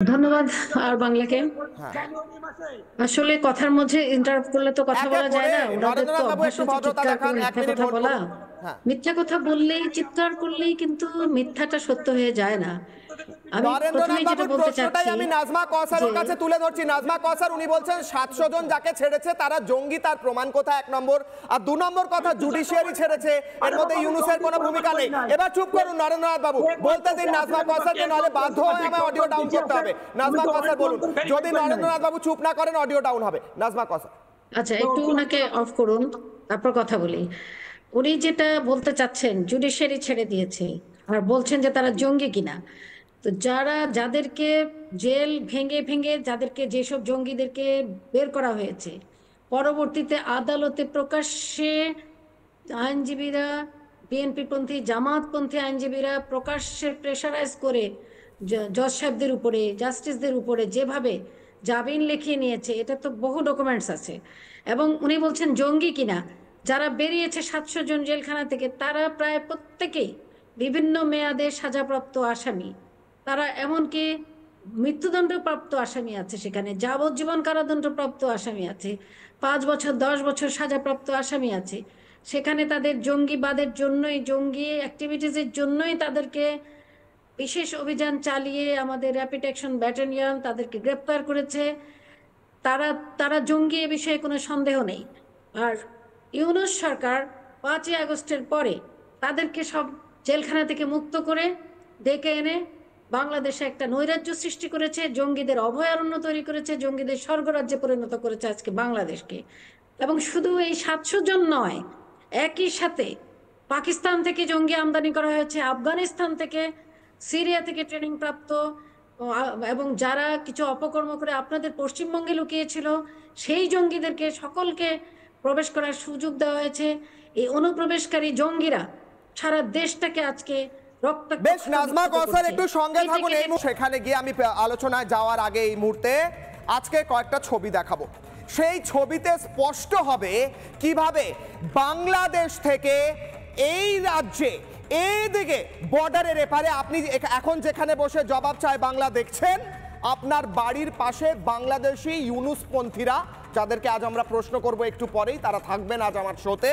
ধন্যবাদ আর বাংলাকে। হ্যাঁ আসলে কথার মধ্যে ইন্টারাপ্ট করলে তো কথা এক বলা এক যায় করে না। ওনাদের তো নরেন্দ্রনাথ বাবু অভ্যাস একটু হচ্ছে ভদ্রতা চিৎকার দেখান, করে এক মিথ্যা মিনিট কথা হোল্ড বলা। করুন। হ্যাঁ, মিথ্যা কথা বললেই চিৎকার করলেই কিন্তু মিথ্যাটা সত্য হয়ে যায় না। আমি নরেন্দ্রনাথ প্রথমেই যেটা বাবুর বলতে প্রশ্নটাই চাচ্ছি আমি নাজমা কওসারের যে কাছে তুলে ধরছি। নাজমা কওসার উনি বলছেন 700 জন যাকে ছেড়েছে তারা জঙ্গি, তার প্রমাণ কোথায়? 1 নম্বর। আর 2 নম্বর কথা, জুডিশিয়ারি ছেড়েছে, এর মধ্যে ইউনূসের কোনো ভূমিকা নেই। এবার চুপ করুন নরেন্দ্রনাথ বাবু, বলতে দিন নাজমা কওসারকে, নাহলে বাধ্য হয়ে আমায় অডিও ডাউন করতে হবে। নাজমা কওসার বলুন, যদি নরেন্দ্রনাথ বাবু চুপ না করেন অডিও ডাউন হবে। নাজমা কওসার। আচ্ছা, একটু ওনাকে অফ করুন, তারপর কথা বলি। উনি যেটা বলতে চাচ্ছেন জুডিশিয়ারি ছেড়ে দিয়েছে আর বলছেন যে তারা জঙ্গি কিনা। তো যাদেরকে জেল ভেঙে ভেঙে যাদেরকে, যেসব জঙ্গিদেরকে বের করা হয়েছে, পরবর্তীতে আদালতে প্রকাশ্যে আইনজীবীরা, বিএনপি পন্থী জামাতপন্থী আইনজীবীরা প্রকাশ্যে প্রেশারাইজ করে জজ সাহেবদের উপরে, জাস্টিসদের উপরে যেভাবে জামিন লিখিয়ে নিয়েছে, এটা তো বহু ডকুমেন্টস আছে। এবং উনি বলছেন জঙ্গি কিনা। যারা বেরিয়েছে 700 জন জেলখানা থেকে, তারা প্রায় প্রত্যেকেই বিভিন্ন মেয়াদে সাজাপ্রাপ্ত আসামি। তারা এমনকি মৃত্যুদণ্ডপ্রাপ্ত আসামি আছে, সেখানে যাবজ্জীবন কারাদণ্ডপ্রাপ্ত আসামি আছে, 5 বছর 10 বছর সাজাপ্রাপ্ত আসামি আছে। সেখানে তাদের জঙ্গিবাদের জন্যই, জঙ্গি অ্যাক্টিভিটিসের জন্যই তাদেরকে বিশেষ অভিযান চালিয়ে আমাদের র্যাপিড অ্যাকশন ব্যাটালিয়ন তাদেরকে গ্রেপ্তার করেছে। তারা তারা জঙ্গি, এ বিষয়ে কোনো সন্দেহ নেই। আর ইউনূস সরকার 5ই আগস্টের পরে তাদেরকে সব জেলখানা থেকে মুক্ত করে ডেকে এনে বাংলাদেশে একটা নৈরাজ্য সৃষ্টি করেছে, জঙ্গিদের অভয়ারণ্য তৈরি করেছে, জঙ্গিদের স্বর্গরাজ্যে পরিণত করেছে আজকে বাংলাদেশকে। এবং শুধু এই 700 জন নয়, একই সাথে পাকিস্তান থেকে জঙ্গি আমদানি করা হয়েছে, আফগানিস্তান থেকে, সিরিয়া থেকে ট্রেনিং প্রাপ্ত এবং যারা কিছু অপকর্ম করে আপনাদের পশ্চিমবঙ্গে লুকিয়েছিল, সেই জঙ্গিদেরকে সকলকে প্রবেশ করার সুযোগ দেওয়া হয়েছে। এই অনুপ্রবেশকারী জঙ্গিরা সারা দেশটাকে আজকে রক্তাক্ত। বেশ, নাজমা কওসার একটু সঙ্গে থাকুন। এই সেখানে গিয়ে আমি আলোচনায় যাওয়ার আগে এই মুহূর্তে আজকে কয়েকটা ছবি দেখাবো। সেই ছবিতে স্পষ্ট হবে কিভাবে বাংলাদেশ থেকে এই রাজ্যে, এইদিকে বর্ডারের এপারে, আপনি এখন যেখানে বসে জবাব চায় বাংলা দেখছেন, আপনার বাড়ির পাশে বাংলাদেশি ইউনূসপন্থীরা, যাদেরকে আজ আমরা প্রশ্ন করব একটু পরেই, তারা থাকবেন আজ আমার শোতে।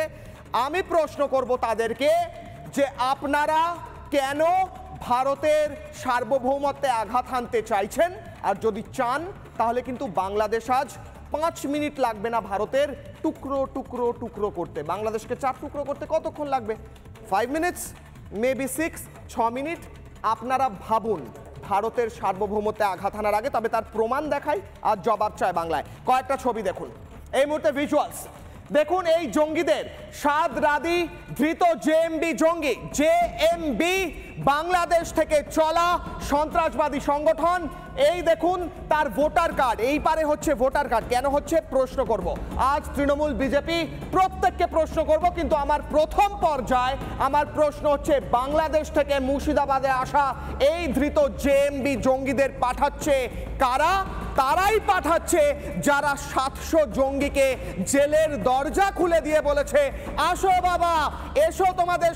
আমি প্রশ্ন করব তাদেরকে যে আপনারা কেন ভারতের সার্বভৌমত্বে আঘাত হানতে চাইছেন, আর যদি চান তাহলে কিন্তু বাংলাদেশ আজ 5 মিনিট লাগবে না ভারতের টুকরো টুকরো টুকরো করতে। বাংলাদেশকে 4 টুকরো করতে কতক্ষণ লাগবে? 5 মিনিটস, মেবি 6 মিনিট। আপনারা ভাবুন ভারতের সার্বভৌমত্বে আঘাত হানার আগে। তবে তার প্রমাণ দেখাই আর জবাব চায় বাংলায়। কয়েকটা ছবি দেখুন এই মুহূর্তে, ভিজুয়ালস দেখুন। এই জঙ্গিদের, সাদ রাদি ধৃত জেএমবি জঙ্গি, জেএমবি বাংলাদেশ থেকে চলা সন্ত্রাসবাদী সংগঠন। এই দেখুন তার ভোটার কার্ড, এই পারে হচ্ছে ভোটার কার্ড। কেন হচ্ছে প্রশ্ন করব আজ তৃণমূল, বিজেপি প্রত্যেককে প্রশ্ন করব। কিন্তু আমার প্রথম পর্যায়ে আমার প্রশ্ন হচ্ছে, বাংলাদেশ থেকে মুর্শিদাবাদে আসা এই ধৃত জেএমবি জঙ্গিদের পাঠাচ্ছে কারা? তারাই পাঠাচ্ছে যারা 700 জঙ্গিকে জেলের দরজা খুলে দিয়ে বলেছে, আসো বাবা এসো, তোমাদের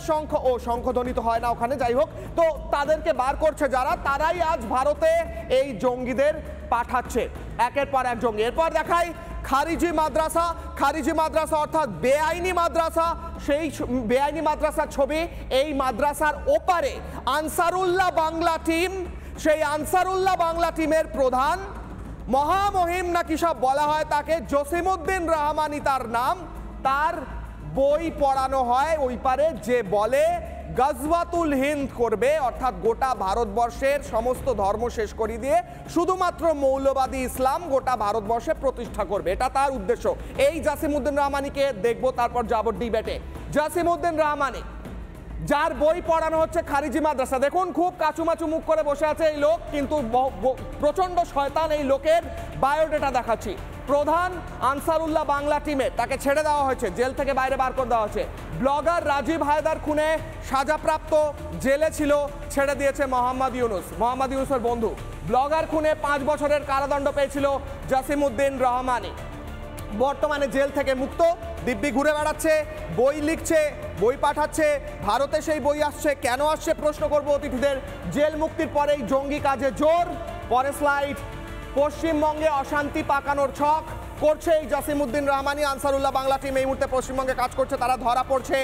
শঙ্খধ্বনি তো হয় না ওখানে, যাই হোক, তো তাদেরকে বার করছে যারা, তারাই আজ ভারতে এই জঙ্গিদের পাঠাচ্ছে একের পর এক জঙ্গি। এরপর দেখাই খারিজি মাদ্রাসা, খারিজি মাদ্রাসা অর্থাৎ বেআইনি মাদ্রাসা। সেই বেআইনি মাদ্রাসার ছবি। এই মাদ্রাসার ওপারে আনসারুল্লাহ বাংলা টিম, সেই আনসারুল্লাহ বাংলা টিমের প্রধান, মহামহিম নাকি সব বলা হয় তাকে, জসিমউদ্দিন রহমানি তার নাম। তার বই পড়ানো হয় ওই পারে, যে বলে গজওয়াতুল হিন্দ করবে, অর্থাৎ গোটা ভারতবর্ষের সমস্ত ধর্ম শেষ করে দিয়ে শুধুমাত্র মৌলবাদী ইসলাম গোটা ভারতবর্ষে প্রতিষ্ঠা করবে, এটা তার উদ্দেশ্য। এই জসিমউদ্দিন রহমানিকে দেখবো, তারপর যাবো ডিবেটে। জসিমউদ্দিন রহমানি, যার বই পড়ানো হচ্ছে খারিজি মাদ্রাসা। দেখুন খুব কাচুমাচু মুখ করে বসে আছে এই লোক, কিন্তু প্রচন্ড শয়তান এই লোকের। বায়োডেটা দেখাচ্ছি। প্রধান আনসারুল্লাহ বাংলা টিমের, তাকে ছেড়ে দেওয়া হয়েছে, জেল থেকে বাইরে বার করে দেওয়া হয়েছে। ব্লগার রাজীব হায়দার খুনে সাজাপ্রাপ্ত, জেলে ছিল, ছেড়ে দিয়েছে মোহাম্মদ ইউনূস, মোহাম্মদ ইউনূসের বন্ধু। ব্লগার খুনে 5 বছরের কারাদণ্ড পেয়েছিল জসিমউদ্দিন রহমানি। বর্তমানে জেল থেকে মুক্ত, দিব্যি ঘুরে বেড়াচ্ছে, বই লিখছে, বই পাঠাচ্ছে, ভারতে সেই বই আসছে। কেন আসছে প্রশ্ন করব অতিথিদের। জেল মুক্তির পরেই জঙ্গি কাজে জোর, পরের স্লাইড। পশ্চিমবঙ্গে অশান্তি পাকানোর ছক করছে এই জসিমউদ্দিন রহমানি আনসারুল্লাহ বাংলা টিম এই মুহূর্তে পশ্চিমবঙ্গে কাজ করছে। তারা ধরা পড়ছে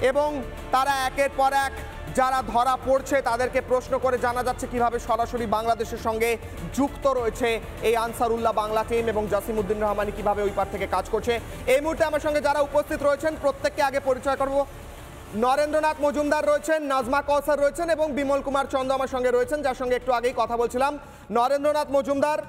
এবং তারা একের পর এক যারা ধরা পড়ছে তাদেরকে প্রশ্ন করে জানা যাচ্ছে কিভাবে সরাসরি বাংলাদেশের সঙ্গে যুক্ত রয়েছে এই আনসারুল্লাহ বাংলা টিম এবং জসিমউদ্দিন রহমানি কিভাবে ওই পার থেকে কাজ করছে। এই মুহূর্তে আমার সঙ্গে যারা উপস্থিত রয়েছেন প্রত্যেককে আগে পরিচয় করব। নরেন্দ্রনাথ মজুমদার রয়েছেন, নাজমা কৌসার রয়েছেন এবং বিমল কুমার চন্দ আমার সঙ্গে রয়েছেন, যার সঙ্গে একটু আগেই কথা বলছিলাম। নরেন্দ্রনাথ মজুমদার,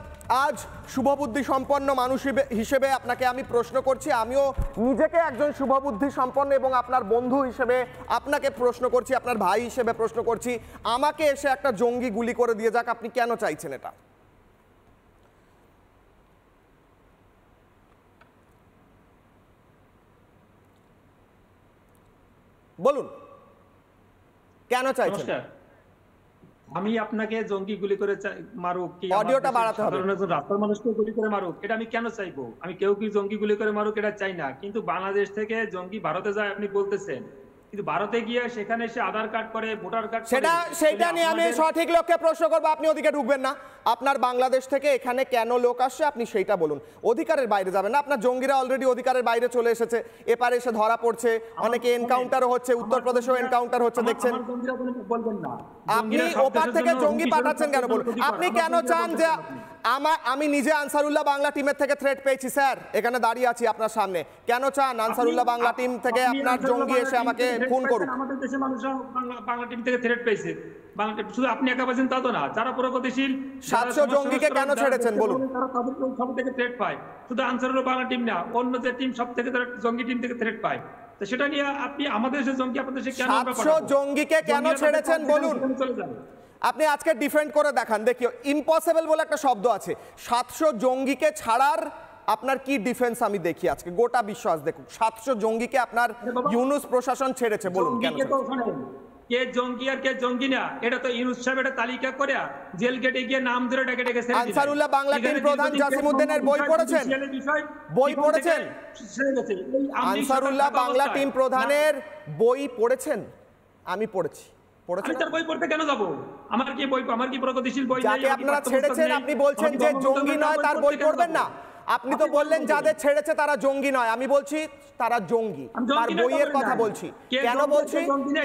আজ শুভবুদ্ধি সম্পন্ন মানুষ হিসেবে আপনাকে আমি প্রশ্ন করছি, আমিও নিজেকে একজন শুভবুদ্ধি সম্পন্ন এবং আপনার বন্ধু হিসেবে আপনাকে প্রশ্ন করছি, আপনার ভাই হিসেবে প্রশ্ন করছি, আমাকে এসে একটা জঙ্গি গুলি করে দিয়ে যাক, আপনি কেন চাইছেন এটা? বলুন কেন চাইছেন? আমি আপনাকে জঙ্গি গুলি করে মারুক কি অডিওটা বাড়াতে হবে, রাস্তার মানুষকে গুলি করে মারুক এটা আমি কেন চাইবো? আমি কেউ কি জঙ্গি গুলি করে মারুক এটা চাই না, কিন্তু বাংলাদেশ থেকে জঙ্গি ভারতে যায় আপনি বলতেছেন, কিন্তু ভারতে গিয়ে সেখানে এসে আধার কার্ড করে ভোটার কার্ড সেটা নিয়ে আমি সঠিক লোককে প্রশ্ন করবো, আপনি ওদিকে ঢুকবেন না। আপনার বাংলাদেশ থেকে এখানে কেন লোক আসছে আপনি সেইটা বলুন, অধিকারের বাইরে যাবেন না। আপনার জঙ্গিরা অলরেডি অধিকারের বাইরে চলে এসেছে, এপারে এসে ধরা পড়ছে, অনেকে এনকাউন্টারও হচ্ছে, উত্তরপ্রদেশেও এনকাউন্টার হচ্ছে দেখছেন। আপনি ওপার থেকে জঙ্গি পাঠাচ্ছেন কেন বলুন? আপনি কেন চান যে আমি নিজে আনসারুল্লাহ বাংলা টিমের থেকে থ্রেট পেয়েছি স্যার, এখানে দাঁড়িয়ে আছি আপনার সামনে, কেন চান আনসারুল্লাহ বাংলা টিম থেকে আপনার জঙ্গি এসে আমাকে ফোন করুক? আমাদের দেশের মানুষরা বাংলা টিম থেকে থ্রেট পেয়েছে, শুধু আপনি একা পাচ্ছেন তা তো না, যারা প্রগতিশীল 700 জঙ্গিকে কেন ছেড়েছেন বলুন? তারা তাদের সব থেকে থ্রেট পায়, শুধু আনসারুল্লাহ বাংলা টিম না, অন্য যে টিম সব থেকে জঙ্গি টিম থেকে থ্রেট পায়। তো সেটা নিয়ে আপনি আমাদের দেশের জঙ্গি আপনাদের দেশে কেন 700 জঙ্গিকে কেন ছেড়েছেন বলুন? আপনি আজকে ডিফেন্ড করে দেখান, দেখিও ইম্পসিবল বলে একটা শব্দ আছে, 700 জঙ্গিকে ছাড়ার আপনার কি ডিফেন্স আমি দেখি আজকে গোটা বিশ্বাস দেখুন। 700 জঙ্গিকে আপনার ইউনুস প্রশাসন ছেড়েছে, বলুন কেন? কে জঙ্গি আর কে জঙ্গি না এটা তো ইউনুস সাহেব এটা তালিকা করে জেল গেটে গিয়ে নাম ধরে ডেকে ডেকে ছেড়ে দিবেন। আনসারুল্লাহ বাংলা টিম প্রধান জসিমউদ্দিনের বই পড়েছেন? বই পড়েছেন? আনসারুল্লাহ বাংলা টিম প্রধানের বই পড়েছেন? আমি পড়েছি। আমি তার বই পড়তে কেন যাব? আমার কি বই, আমার কি প্রগতিশীল বই? যাকে আপনারা ছেড়েছেন আপনি বলছেন যে জঙ্গি নয়, তার বই পড়বেন না? আপনি তো বললেন যাদের ছেড়েছে তারা জঙ্গি নয়, আমি বলছি তারা জঙ্গি, তার বইয়ের কথা বলছি। কেন বলছি?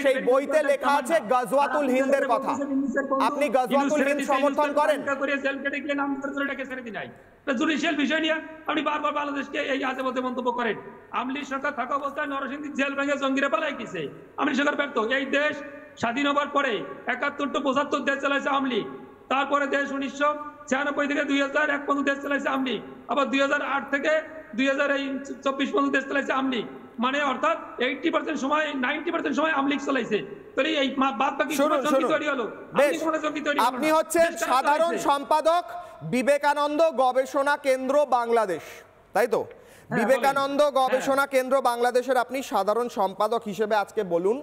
সেই বইতে লেখা আছে গজওয়াতুল হিন্দের কথা। আপনি গজওয়াতুল হিন্দ সমর্থন করেন? জুডিশিয়াল বিষয় নিয়ে আপনি বারবার বাংলাদেশকে এই আজেবাজে মন্তব্য করেন। আমলি সরকার থাকা অবস্থায় নরসিংদী জেল ভেঙে জঙ্গিরা পালাই গেছে, আমলি সরকার ব্যর্থ। এই দেশ স্বাধীন হবার পরে 71 to 75 দেশ চালাইছে আমলি, তারপরে দেশ 1996 থেকে 2001 পর্যন্ত দেশ চালাইছে আমলি, আবার 2008 থেকে 2024 পর্যন্ত দেশ চালাইছে আমলি, মানে অর্থাৎ 80% সময় 90% সময় আমলি চালাইছে। তাহলে এই বাদ বাকি জঙ্গি তৈরি হলো। আপনি হচ্ছেন সাধারণ সম্পাদক বিবেকানন্দ গবেষণা কেন্দ্র বাংলাদেশ, তাই তো? বিবেকানন্দ গবেষণা কেন্দ্র বাংলাদেশের আপনি সাধারণ সম্পাদক হিসেবে আজকে বলুন,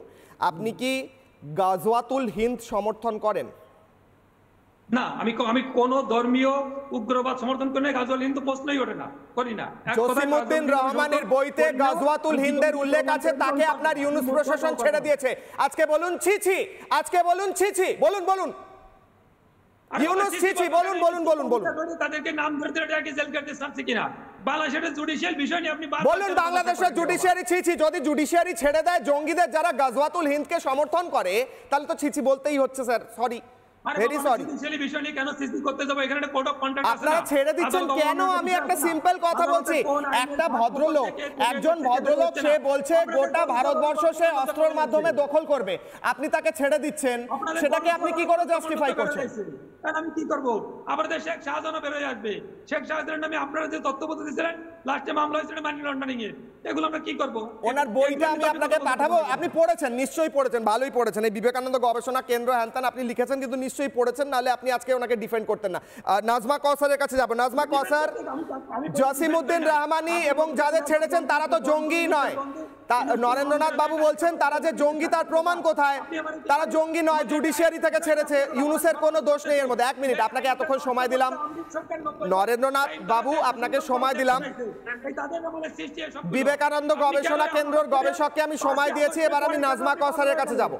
আপনি কি গজওয়াতুল হিন্দ সমর্থন করেন? না, আমি কোন ধর্মীয় উগ্রবাদ সমর্থন করি না, গজওয়াতুল হিন্দ প্রশ্নই ওঠে না, করি না। জসিমউদ্দিন রহমানের বইতে গজওয়াতুল হিন্দের উল্লেখ আছে, তাকে আপনার ইউনুস প্রশাসন ছেড়ে দিয়েছে। আজকে বলুন ছি ছি, আজকে বলুন ছি ছি, বলুন বলুন ইউনুস ছি ছি, বলুন বলুন বলুন বলুন। তাদেরকে নাম ধরে ধরে জেল কাটতে চাচ্ছে কিনা বাংলাদেশের জুডিশিয়াল বিষয় নিয়ে আপনি বলুন। বাংলাদেশের জুডিশিয়ারি ছি ছি, যদি জুডিশিয়ারি ছেড়ে দেয় জঙ্গিদের যারা গজওয়াতুল হিন্দকে সমর্থন করে তাহলে তো ছি ছি বলতেই হচ্ছে স্যার, সরি ভেরি সরি। আপনারা ছেড়ে দিচ্ছেন কেন? আমি একটা সিম্পল কথা বলছি, একটা ভদ্রলোক, একজন ভদ্রলোক সে বলছে গোটা ভারতবর্ষ সে অস্ত্রের মাধ্যমে দখল করবে, আপনি তাকে ছেড়ে দিচ্ছেন, সেটাকে আপনি কি করে জাস্টিফাই করছেন? আমি কি করব? আমাদের শেখ শাহজাহান বেরোয় আসবে, শেখ শাহজাহানের নামে আপনারা যে তথ্য বলতে দিয়েছিলেন লাস্টে মামলা হয়েছিল মানি লন্ডারিং এর, এগুলো আমরা কি করব? ওনার বইটা আমি আপনাকে পাঠাবো, আপনি পড়েছেন নিশ্চয়ই, পড়েছেন, ভালোই পড়েছেন, এই বিবেকানন্দ গবেষণা কেন্দ্র হ্যানত্যান আপনি লিখেছেন, কিন্তু নিশ্চয়ই পড়েছেন, নাহলে আপনি আজকে ওনাকে ডিফেন্ড করতেন না। নাজমা কৌসারের কাছে যাব। নাজমা কৌসার, জসিমউদ্দিন রহমানি এবং যাদের ছেড়েছেন তারা তো জঙ্গি নয়, নরেন্দ্রনাথ বাবু বলছেন তারা যে জঙ্গি তার প্রমাণ কোথায়? তারা জঙ্গি নয়, জুডিশিয়ারি থেকে ছেড়েছে, ইউনূসের কোনো দোষ নেই এর মধ্যে। 1 মিনিট, আপনাকে এতক্ষণ সময় দিলাম নরেন্দ্রনাথ বাবু, আপনাকে সময় দিলাম। বিবেকানন্দ গবেষণা কেন্দ্রের গবেষককে আমি সময় দিয়েছি, এবার আমি নাজমা কওসারের কাছে যাব।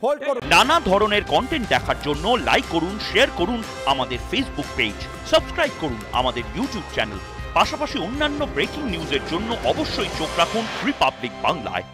হোল্ড করুন। নানা ধরনের কন্টেন্ট দেখার জন্য লাইক করুন, শেয়ার করুন আমাদের ফেসবুক পেজ, সাবস্ক্রাইব করুন আমাদের ইউটিউব চ্যানেল। পাশাপাশি অন্যান্য ব্রেকিং নিউজের জন্য অবশ্যই চোখ রাখুন রিপাবলিক বাংলায়।